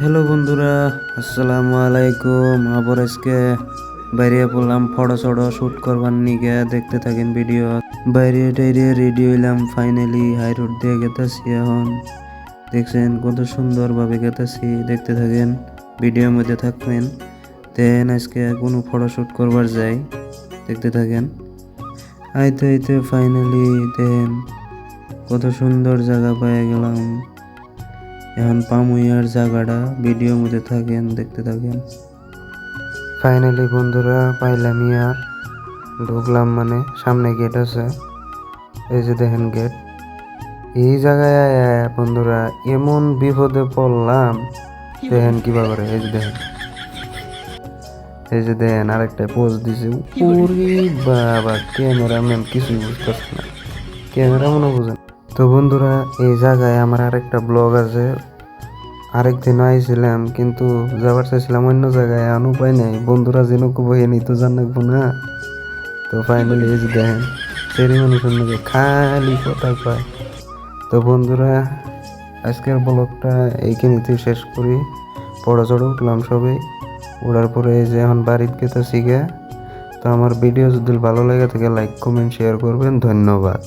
Hello বন্ধুরা, আসসালামু আলাইকুম। আবার আজকে বাইরে পড়লাম ফটো ছড়ো শ্যুট করবার নিগে। দেখতে থাকেন ভিডিও। বাইরে টাইরে রেডি হইলাম, ফাইনালি হাই রোড দিয়ে গেতেছি। এখন দেখছেন কত সুন্দরভাবে গেতেছি, দেখতে থাকেন, ভিডিওর মধ্যে থাকবেন। দেন আজকে কোনো ফটো শ্যুট করবার যাই, দেখতে থাকেন। আইতে আইতে ফাইনালি দেন কত সুন্দর জায়গা পেয়ে গেলাম। এখন পামুইয়ার জায়গাটা, ভিডিওর মধ্যে থাকেন, দেখতে থাকেন। ফাইনালি বন্ধুরা পাইলাম ইয়ার, ঢুকলাম, মানে সামনে গেট আছে, এই যে দেখেন গেট। এই জায়গায় বন্ধুরা এমন বিপদে পড়লাম, দেখেন কিবা করে। এই যে দেখেন, এই যে দেখেন আরেকটা পোজ দিছে। ওরে বাবা, ক্যামেরাম্যান কিছুই বুঝতেছে না, ক্যামেরা মনে বুঝেন। তো বন্ধুরা এই জায়গায় আমার আরেকটা ব্লগ আছে। আরেকদিন আইছিলাম, কিন্তু যাবার চাইছিলাম অন্য জায়গায়, আন উপায় নেই, বন্ধুরা যেন বইয়ে নিত জান রাখবো না। তো ফাইনালি এই যে দেখেন সেরি মানুষের নাকি খালি কথা কয়। তো বন্ধুরা আজকের ব্লগটা এইখানেতেই শেষ করি। পড়াচড়া উঠলাম সবাই, ওঠার পরে এই যে এখন বাড়িতে গেতে শিখে। তো আমার ভিডিও যদি ভালো লেগে থাকে লাইক কমেন্ট শেয়ার করবেন। ধন্যবাদ।